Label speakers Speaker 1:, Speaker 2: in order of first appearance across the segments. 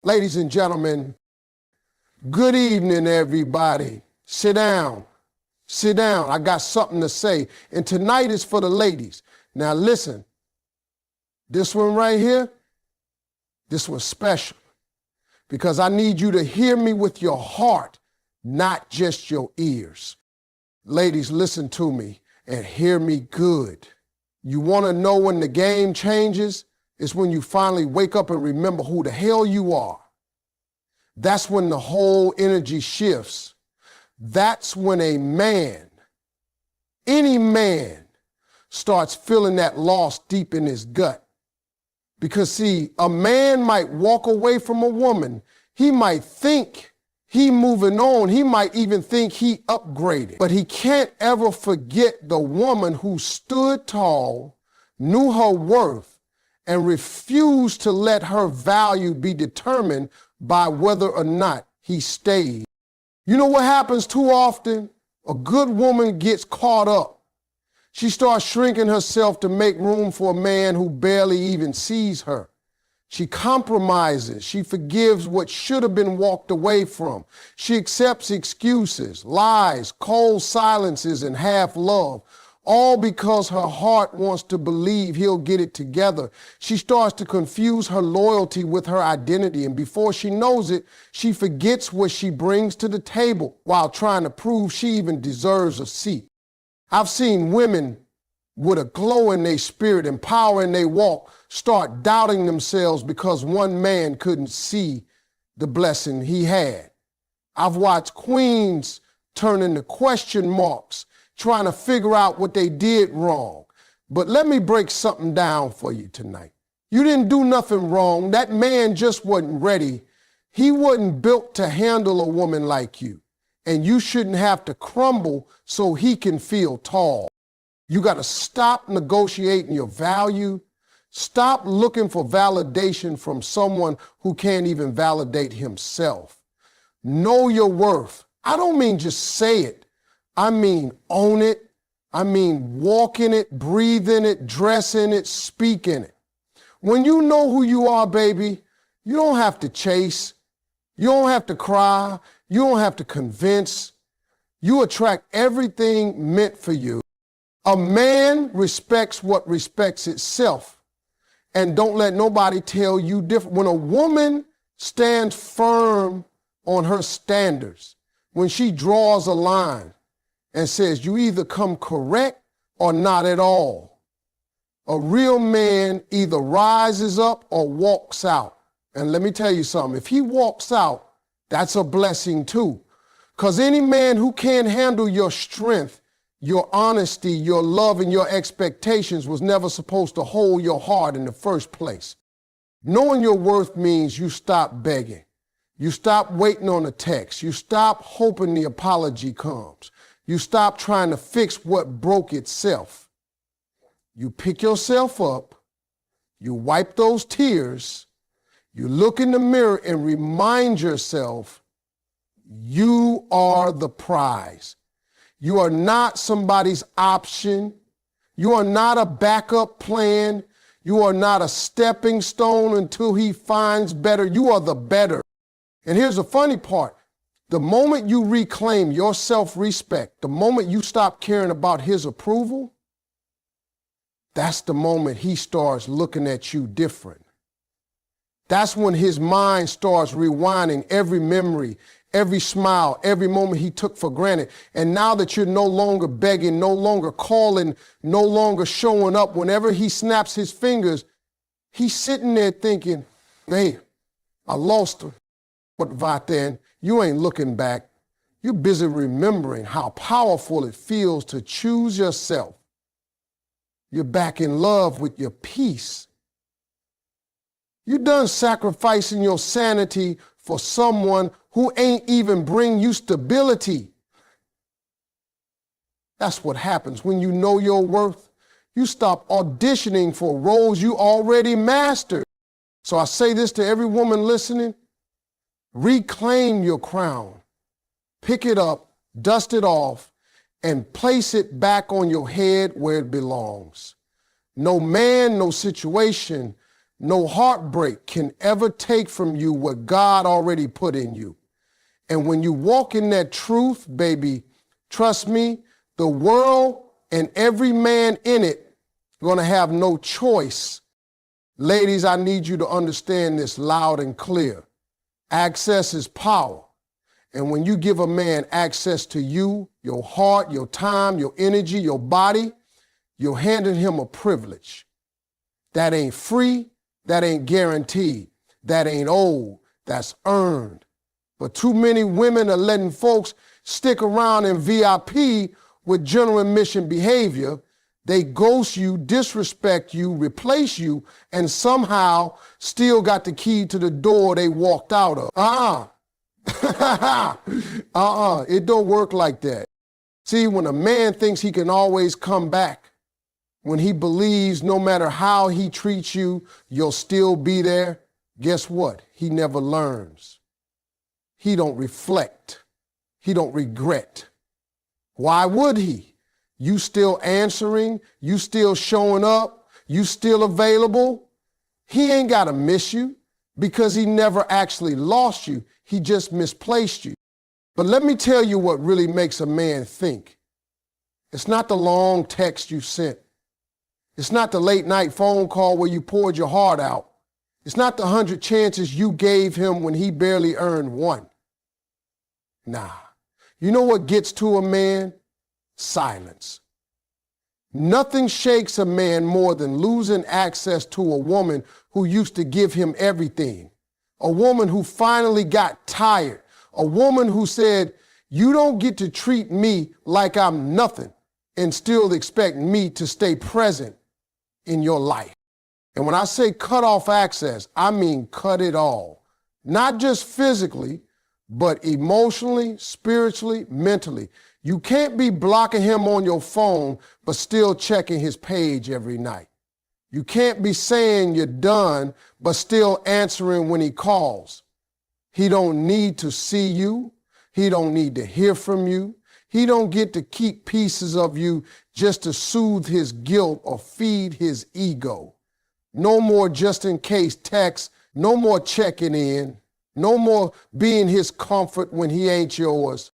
Speaker 1: Ladies and gentlemen, good evening, everybody. Sit down. Sit down. I got something to say. And tonight is for the ladies. Now listen, this one right here, this one's special because I need you to hear me with your heart, not just your ears. Ladies, listen to me and hear me good. You want to know when the game changes? It's when you finally wake up and remember who the hell you are. That's when the whole energy shifts. That's when a man, any man, starts feeling that loss deep in his gut. Because see, a man might walk away from a woman. He might think he moving on. He might even think he upgraded. But he can't ever forget the woman who stood tall, knew her worth, and refused to let her value be determined by whether or not he stayed. You know what happens too often? A good woman gets caught up. She starts shrinking herself to make room for a man who barely even sees her. She compromises. She forgives what should have been walked away from. She accepts excuses, lies, cold silences, and half love, all because her heart wants to believe he'll get it together. She starts to confuse her loyalty with her identity, and before she knows it, she forgets what she brings to the table while trying to prove she even deserves a seat. I've seen women with a glow in their spirit and power in their walk start doubting themselves because one man couldn't see the blessing he had. I've watched queens turn into question marks trying to figure out what they did wrong. But let me break something down for you tonight. You didn't do nothing wrong. That man just wasn't ready. He wasn't built to handle a woman like you. And you shouldn't have to crumble so he can feel tall. You got to stop negotiating your value. Stop looking for validation from someone who can't even validate himself. Know your worth. I don't mean just say it. I mean own it. I mean walk in it, breathe in it, dress in it, speak in it. When you know who you are, baby, you don't have to chase. You don't have to cry. You don't have to convince. You attract everything meant for you. A man respects what respects itself. And don't let nobody tell you different. When a woman stands firm on her standards, when she draws a line and says you either come correct or not at all, a real man either rises up or walks out. And let me tell you something, if he walks out, that's a blessing too. Because any man who can't handle your strength, your honesty, your love, and your expectations was never supposed to hold your heart in the first place. Knowing your worth means you stop begging. You stop waiting on a text. You stop hoping the apology comes. You stop trying to fix what broke itself. You pick yourself up. You wipe those tears. You look in the mirror and remind yourself, you are the prize. You are not somebody's option. You are not a backup plan. You are not a stepping stone until he finds better. You are the better. And here's the funny part. The moment you reclaim your self-respect, the moment you stop caring about his approval, that's the moment he starts looking at you different. That's when his mind starts rewinding every memory, every smile, every moment he took for granted. And now that you're no longer begging, no longer calling, no longer showing up, whenever he snaps his fingers, he's sitting there thinking, hey, I lost her. But right then, you ain't looking back. You're busy remembering how powerful it feels to choose yourself. You're back in love with your peace. You're done sacrificing your sanity for someone who ain't even bring you stability. That's what happens when you know your worth. You stop auditioning for roles you already mastered. So I say this to every woman listening. Reclaim your crown. Pick it up, dust it off, and place it back on your head where it belongs. No man, no situation, No heartbreak can ever take from you what God already put in you. And when you walk in that truth, baby, trust me, the world and every man in it going to have no choice. Ladies, I need you to understand this loud and clear. Access is power. And when you give a man access to you, your heart, your time, your energy, your body, you're handing him a privilege. That ain't free, that ain't guaranteed, that ain't owed, that's earned. But too many women are letting folks stick around in VIP with general admission behavior. They ghost you, disrespect you, replace you, and somehow still got the key to the door they walked out of. It don't work like that. See, when a man thinks he can always come back, when he believes no matter how he treats you, you'll still be there, guess what? He never learns. He don't reflect. He don't regret. Why would he? You still answering, you still showing up, you still available. He ain't got to miss you because he never actually lost you. He just misplaced you. But let me tell you what really makes a man think. It's not the long text you sent. It's not the late night phone call where you poured your heart out. It's not the 100 chances you gave him when he barely earned one. Nah. You know what gets to a man? Silence. Nothing shakes a man more than losing access to a woman who used to give him everything. A woman who finally got tired. A woman who said, you don't get to treat me like I'm nothing and still expect me to stay present in your life. And when I say cut off access, I mean cut it all. Not just physically, but emotionally, spiritually, mentally. You can't be blocking him on your phone, but still checking his page every night. You can't be saying you're done, but still answering when he calls. He don't need to see you. He don't need to hear from you. He don't get to keep pieces of you just to soothe his guilt or feed his ego. No more just in case texts, no more checking in, no more being his comfort when he ain't yours.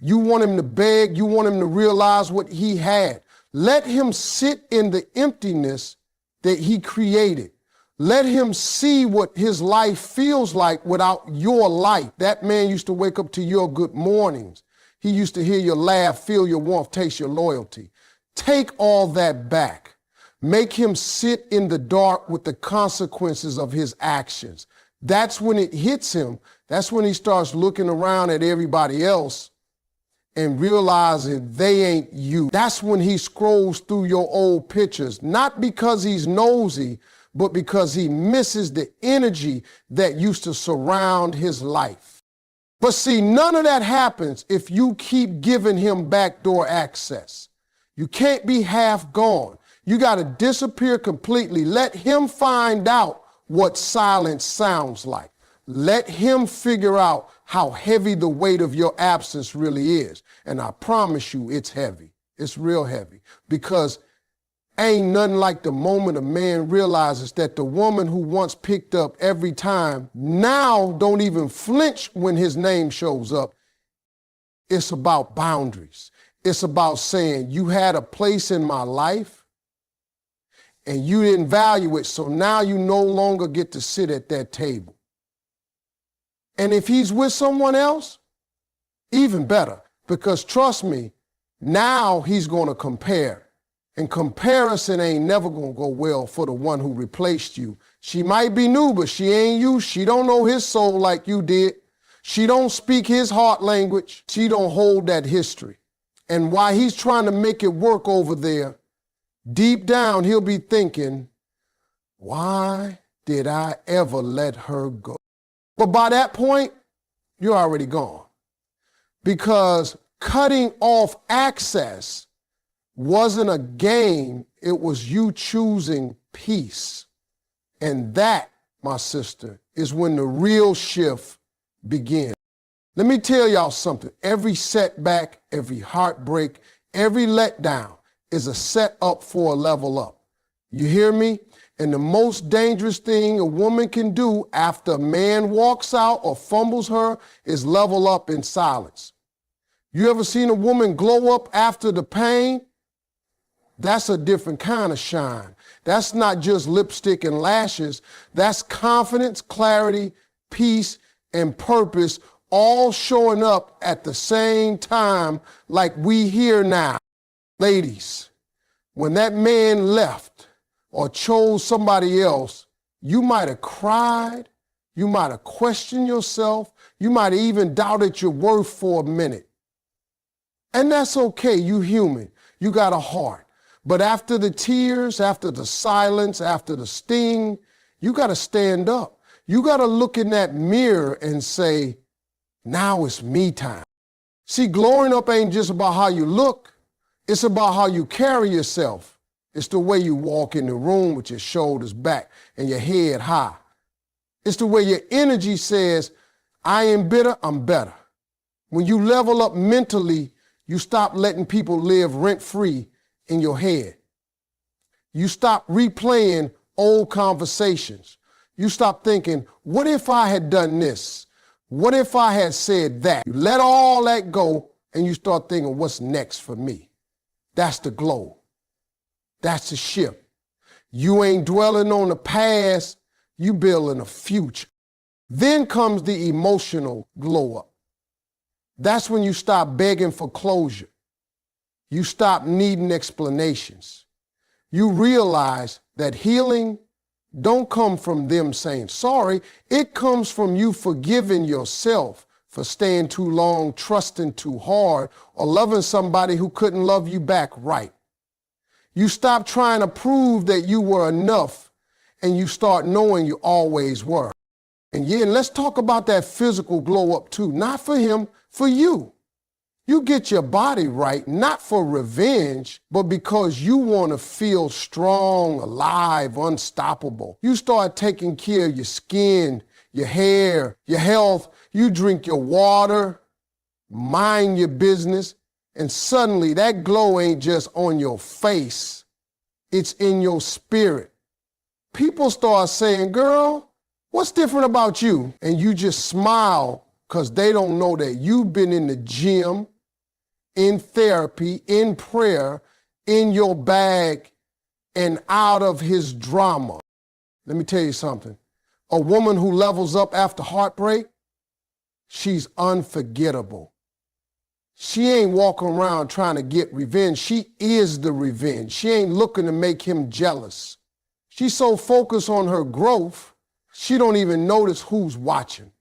Speaker 1: You want him to beg, you want him to realize what he had. Let him sit in the emptiness that he created. Let him see what his life feels like without your light. That man used to wake up to your good mornings. He used to hear your laugh, feel your warmth, taste your loyalty. Take all that back. Make him sit in the dark with the consequences of his actions. That's when it hits him. That's when he starts looking around at everybody else and realizing they ain't you. That's when he scrolls through your old pictures, not because he's nosy, but because he misses the energy that used to surround his life. But see, none of that happens if you keep giving him backdoor access. You can't be half gone. You got to disappear completely. Let him find out what silence sounds like. Let him figure out how heavy the weight of your absence really is. And I promise you it's heavy. It's real heavy. Because ain't nothing like the moment a man realizes that the woman who once picked up every time now don't even flinch when his name shows up. It's about boundaries. It's about saying you had a place in my life and you didn't value it, so now you no longer get to sit at that table. And if he's with someone else, even better, because trust me, now he's going to compare. And comparison ain't never going to go well for the one who replaced you. She might be new, but she ain't you. She don't know his soul like you did. She don't speak his heart language. She don't hold that history. And while he's trying to make it work over there, deep down he'll be thinking, why did I ever let her go? But by that point, you're already gone. Because cutting off access wasn't a game, it was you choosing peace. And that, my sister, is when the real shift begins. Let me tell y'all something. Every setback, every heartbreak, every letdown is a set up for a level up. You hear me? And the most dangerous thing a woman can do after a man walks out or fumbles her is level up in silence. You ever seen a woman glow up after the pain? That's a different kind of shine. That's not just lipstick and lashes. That's confidence, clarity, peace, and purpose all showing up at the same time like we here now. Ladies, when that man left or chose somebody else, you might have cried, you might have questioned yourself, you might have even doubted your worth for a minute. And that's okay, you human, you got a heart. But after the tears, after the silence, after the sting, you got to stand up. You got to look in that mirror and say, now it's me time. See, glowing up ain't just about how you look. It's about how you carry yourself. It's the way you walk in the room with your shoulders back and your head high. It's the way your energy says, I ain't bitter, I'm better. When you level up mentally, you stop letting people live rent-free in your head. You stop replaying old conversations. You stop thinking, what if I had done this? What if I had said that? You let all that go and you start thinking, what's next for me? That's the glow. That's the shift. You ain't dwelling on the past, you building a future. Then comes the emotional glow up. That's when you stop begging for closure. You stop needing explanations. You realize that healing don't come from them saying sorry. It comes from you forgiving yourself for staying too long, trusting too hard, or loving somebody who couldn't love you back right. You stop trying to prove that you were enough, and you start knowing you always were. And let's talk about that physical glow up too. Not for him, for you. You get your body right, not for revenge, but because you want to feel strong, alive, unstoppable. You start taking care of your skin, your hair, your health. You drink your water, mind your business, and suddenly that glow ain't just on your face. It's in your spirit. People start saying, girl, what's different about you? And you just smile because they don't know that you've been in the gym, in therapy, in prayer, in your bag, and out of his drama. Let me tell you something. A woman who levels up after heartbreak, she's unforgettable. She ain't walking around trying to get revenge. She is the revenge. She ain't looking to make him jealous. She's so focused on her growth, she don't even notice who's watching.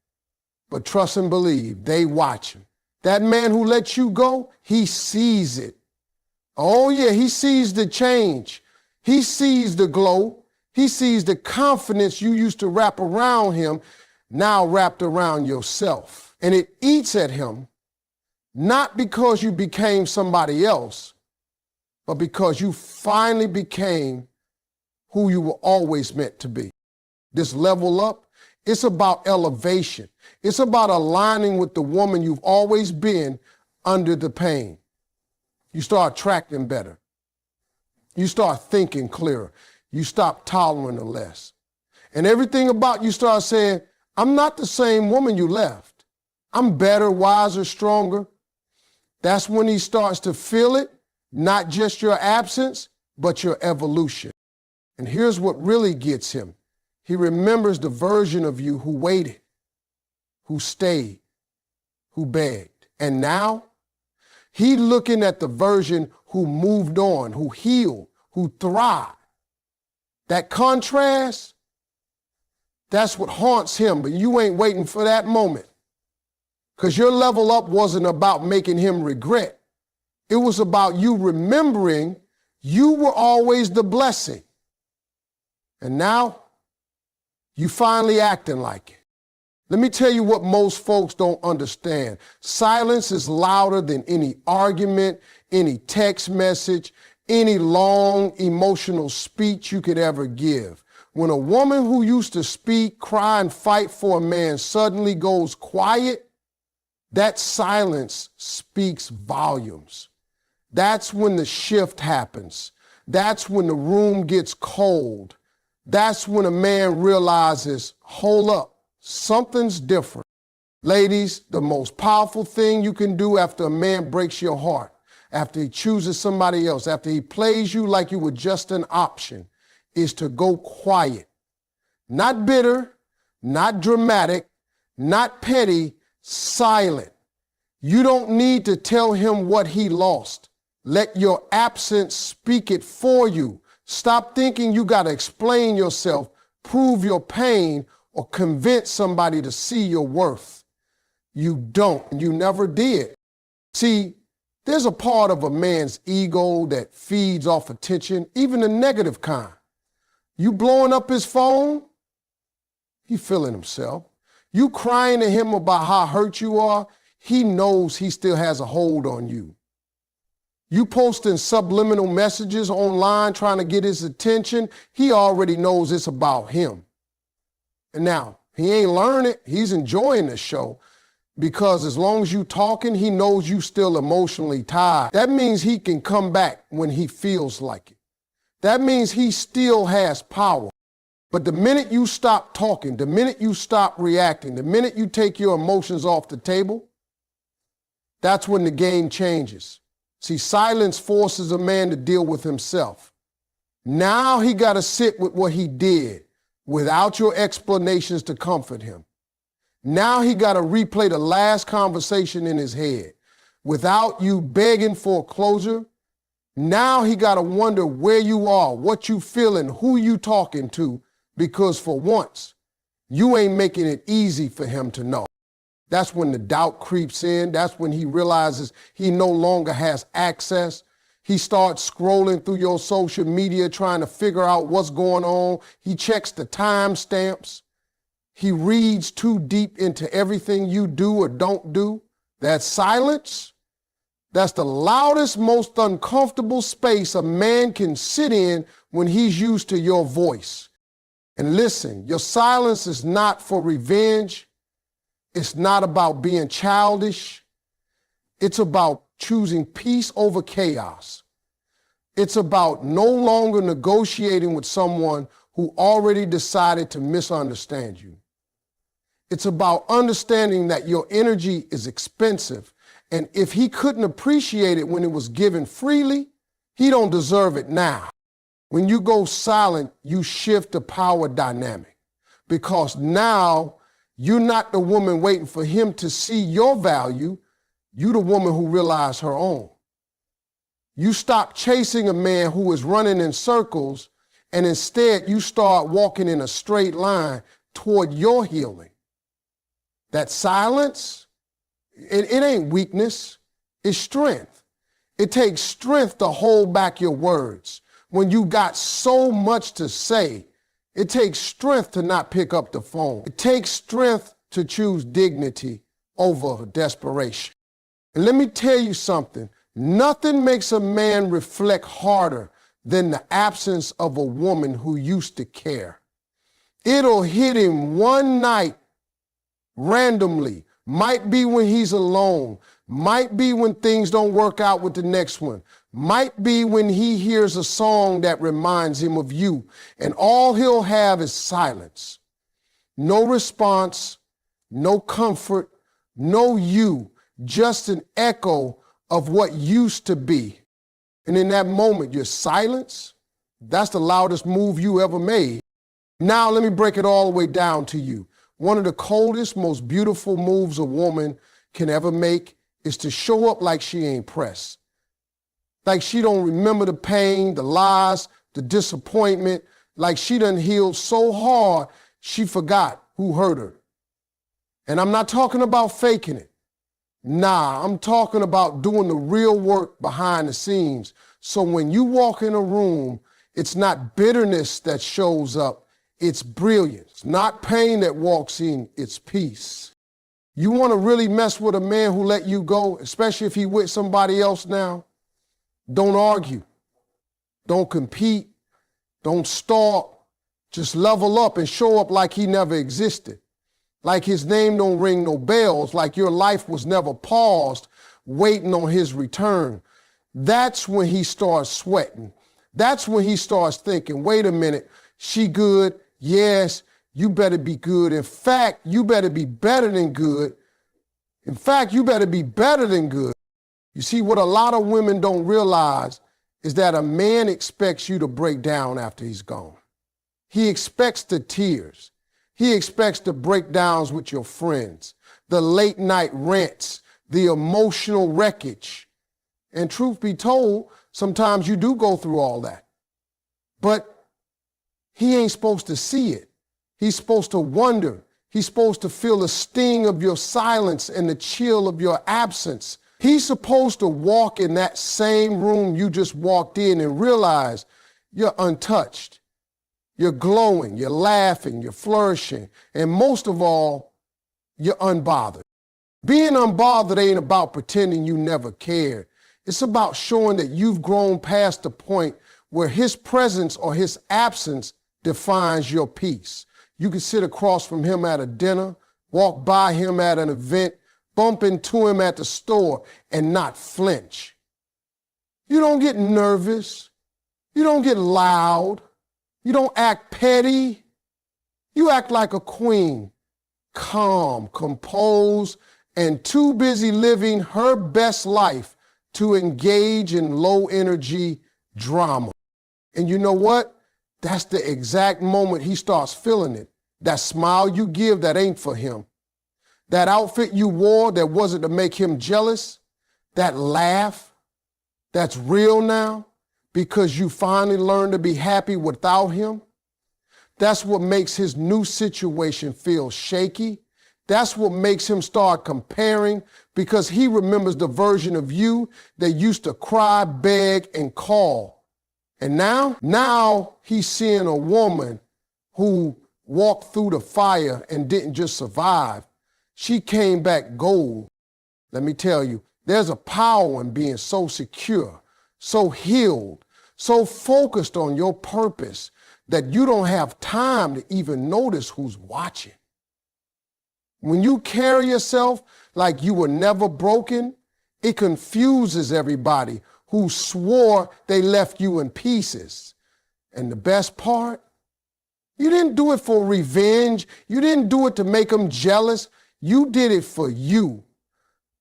Speaker 1: But trust and believe, they watching. That man who let you go, he sees it. Oh yeah, he sees the change. He sees the glow. He sees the confidence you used to wrap around him, now wrapped around yourself. And it eats at him, not because you became somebody else, but because you finally became who you were always meant to be. This level up, it's about elevation. It's about aligning with the woman you've always been under the pain. You start attracting better. You start thinking clearer. You stop tolerating less. And everything about you starts saying, I'm not the same woman you left. I'm better, wiser, stronger. That's when he starts to feel it, not just your absence, but your evolution. And here's what really gets him. He remembers the version of you who waited, who stayed, who begged. And now, he looking at the version who moved on, who healed, who thrived. That contrast, that's what haunts him, but you ain't waiting for that moment. Because your level up wasn't about making him regret. It was about you remembering you were always the blessing. And now, you finally acting like it. Let me tell you what most folks don't understand. Silence is louder than any argument, any text message, any long emotional speech you could ever give. When a woman who used to speak, cry, and fight for a man suddenly goes quiet, that silence speaks volumes. That's when the shift happens. That's when the room gets cold. That's when a man realizes, hold up, something's different. Ladies, the most powerful thing you can do after a man breaks your heart, after he chooses somebody else, after he plays you like you were just an option, is to go quiet. Not bitter, not dramatic, not petty, silent. You don't need to tell him what he lost. Let your absence speak it for you. Stop thinking you got to explain yourself, prove your pain, or convince somebody to see your worth. You don't. You never did. See, there's a part of a man's ego that feeds off attention, even the negative kind. You blowing up his phone, he feeling himself. You crying to him about how hurt you are, he knows he still has a hold on you. You posting subliminal messages online trying to get his attention, he already knows it's about him. And now, he ain't learning it, he's enjoying the show, because as long as you talking, he knows you still emotionally tied. That means he can come back when he feels like it. That means he still has power. But the minute you stop talking, the minute you stop reacting, the minute you take your emotions off the table, that's when the game changes. See, silence forces a man to deal with himself. Now he got to sit with what he did without your explanations to comfort him. Now he got to replay the last conversation in his head without you begging for closure. Now he got to wonder where you are, what you feeling, who you talking to, because for once, you ain't making it easy for him to know. That's when the doubt creeps in. That's when he realizes he no longer has access. He starts scrolling through your social media trying to figure out what's going on. He checks the timestamps. He reads too deep into everything you do or don't do. That silence, that's the loudest, most uncomfortable space a man can sit in when he's used to your voice. And listen, your silence is not for revenge. It's not about being childish. It's about choosing peace over chaos. It's about no longer negotiating with someone who already decided to misunderstand you. It's about understanding that your energy is expensive, and if he couldn't appreciate it when it was given freely, he don't deserve it now. When you go silent, you shift the power dynamic, because now you're not the woman waiting for him to see your value. You're the woman who realized her own. You stop chasing a man who is running in circles, and instead you start walking in a straight line toward your healing. That silence, it ain't weakness, it's strength. It takes strength to hold back your words. When you got so much to say, it takes strength to not pick up the phone. It takes strength to choose dignity over desperation. And let me tell you something, nothing makes a man reflect harder than the absence of a woman who used to care. It'll hit him one night randomly, might be when he's alone, might be when things don't work out with the next one, might be when he hears a song that reminds him of you, and all he'll have is silence. No response, no comfort, no you, just an echo of what used to be. And in that moment, your silence, that's the loudest move you ever made. Now let me break it all the way down to you. One of the coldest, most beautiful moves a woman can ever make is to show up like she ain't pressed. Like she don't remember the pain, the lies, the disappointment, like she done healed so hard she forgot who hurt her. And I'm not talking about faking it. Nah, I'm talking about doing the real work behind the scenes. So when you walk in a room, it's not bitterness that shows up, it's brilliance. Not pain that walks in, it's peace. You want to really mess with a man who let you go, especially if he with somebody else now? Don't argue. Don't compete. Don't stalk. Just level up and show up like he never existed. Like his name don't ring no bells, like your life was never paused, waiting on his return. That's when he starts sweating. That's when he starts thinking, wait a minute, She good. Yes, you better be good. In fact, you better be better than good. In fact, you better be better than good. You see, what a lot of women don't realize is that a man expects you to break down after he's gone. He expects the tears. He expects the breakdowns with your friends, the late night rants, the emotional wreckage. And truth be told, sometimes you do go through all that. But he ain't supposed to see it. He's supposed to wonder. He's supposed to feel the sting of your silence and the chill of your absence. He's supposed to walk in that same room you just walked in and realize you're untouched. You're glowing, you're laughing, you're flourishing, and most of all, you're unbothered. Being unbothered ain't about pretending you never cared. It's about showing that you've grown past the point where his presence or his absence defines your peace. You can sit across from him at a dinner, walk by him at an event, bump into him at the store, and not flinch. You don't get nervous. You don't get loud. You don't act petty. You act like a queen, calm, composed, and too busy living her best life to engage in low-energy drama. And you know what? That's the exact moment he starts feeling it. That smile you give that ain't for him. That outfit you wore that wasn't to make him jealous. That laugh that's real now because you finally learned to be happy without him. That's what makes his new situation feel shaky. That's what makes him start comparing because he remembers the version of you that used to cry, beg, and call. And now he's seeing a woman who walked through the fire and didn't just survive. She came back gold. Let me tell you, there's a power in being so secure, so healed, so focused on your purpose that you don't have time to even notice who's watching. When you carry yourself like you were never broken, it confuses everybody who swore they left you in pieces. And the best part, you didn't do it for revenge. You didn't do it to make them jealous. You did it for you.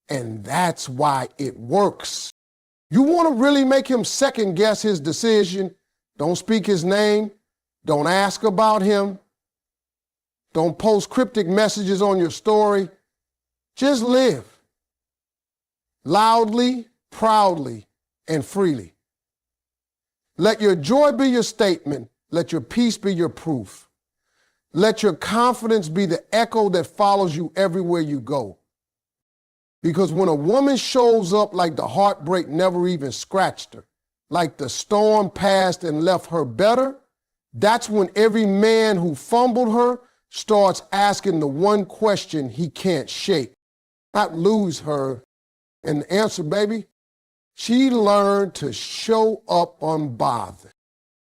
Speaker 1: And that's why it works. You want to really make him second guess his decision? Don't speak his name. Don't ask about him. Don't post cryptic messages on your story. Just live loudly, proudly, and freely. Let your joy be your statement. Let your peace be your proof. Let your confidence be the echo that follows you everywhere you go. Because when a woman shows up like the heartbreak never even scratched her, like the storm passed and left her better, that's when every man who fumbled her starts asking the one question he can't shake, not lose her. And the answer, baby, she learned to show up unbothered.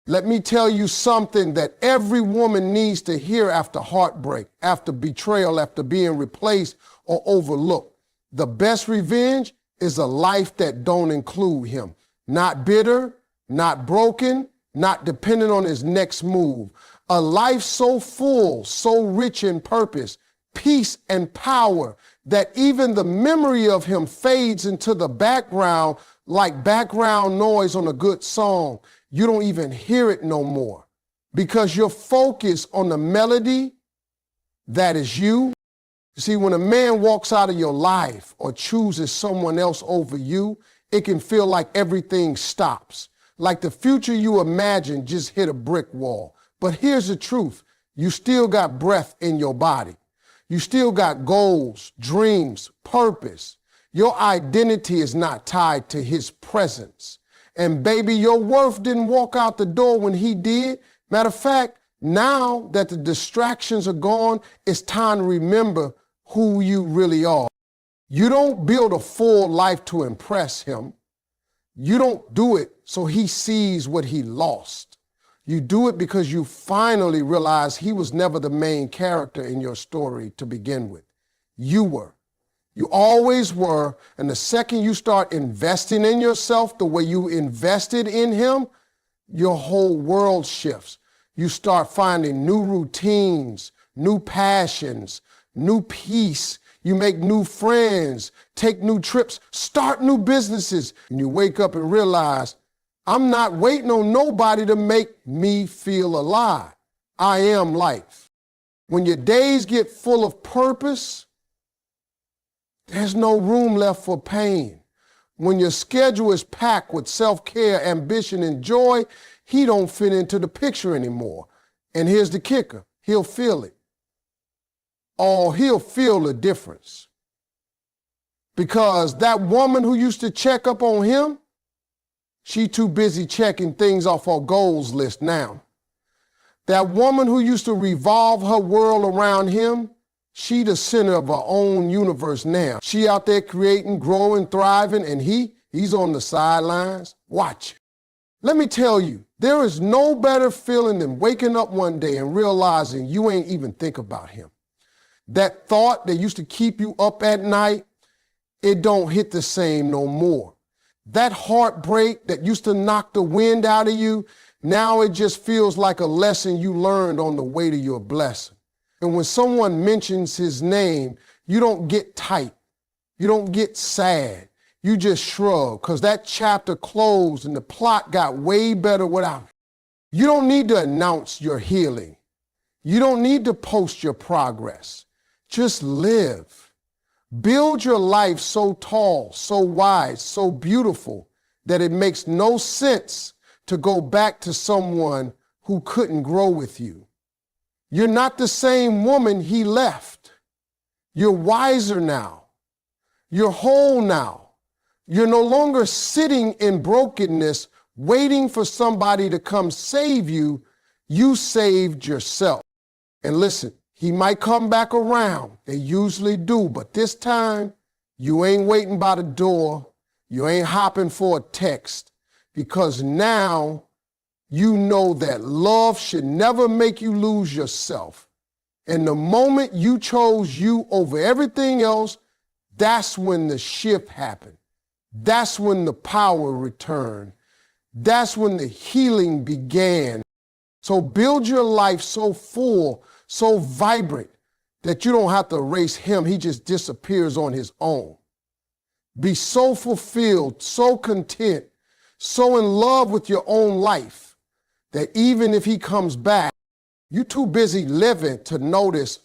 Speaker 1: Let me tell you something that every woman needs to hear after heartbreak, after betrayal, after being replaced or overlooked. The best revenge is a life that don't include him. Not bitter, not broken, not dependent on his next move. A life so full, so rich in purpose, peace, and power that even the memory of him fades into the background like background noise on a good song. You don't even hear it no more because you're focused on the melody that is you. See, when a man walks out of your life or chooses someone else over you, it can feel like everything stops, like the future you imagined just hit a brick wall. But here's the truth. You still got breath in your body. You still got goals, dreams, purpose. Your identity is not tied to his presence. And baby, your worth didn't walk out the door when he did. Matter of fact, now that the distractions are gone, it's time to remember who you really are. You don't build a full life to impress him. You don't do it so he sees what he lost. You do it because you finally realize he was never the main character in your story to begin with. You were. You always were. And the second you start investing in yourself the way you invested in him, your whole world shifts. You start finding new routines, new passions, new peace. You make new friends, take new trips, start new businesses. And you wake up and realize, I'm not waiting on nobody to make me feel alive. I am life. When your days get full of purpose, there's no room left for pain. When your schedule is packed with self-care, ambition, and joy, he don't fit into the picture anymore. And here's the kicker, he'll feel it. Oh, he'll feel the difference. Because that woman who used to check up on him, she too busy checking things off her goals list now. That woman who used to revolve her world around him, she the center of her own universe now. She out there creating, growing, thriving, and he's on the sidelines watching. Let me tell you, there is no better feeling than waking up one day and realizing you ain't even think about him. That thought that used to keep you up at night, it don't hit the same no more. That heartbreak that used to knock the wind out of you, now it just feels like a lesson you learned on the way to your blessing. And when someone mentions his name, you don't get tight. You don't get sad. You just shrug because that chapter closed and the plot got way better without it. You don't need to announce your healing. You don't need to post your progress. Just live. Build your life so tall, so wide, so beautiful that it makes no sense to go back to someone who couldn't grow with you. You're not the same woman he left. You're wiser now. You're whole now. You're no longer sitting in brokenness, waiting for somebody to come save you. You saved yourself. And listen, he might come back around. They usually do, but this time you ain't waiting by the door. You ain't hopping for a text because now you know that love should never make you lose yourself. And the moment you chose you over everything else, that's when the shift happened. That's when the power returned. That's when the healing began. So build your life so full, so vibrant, that you don't have to erase him. He just disappears on his own. Be so fulfilled, so content, so in love with your own life that even if he comes back, you're too busy living to notice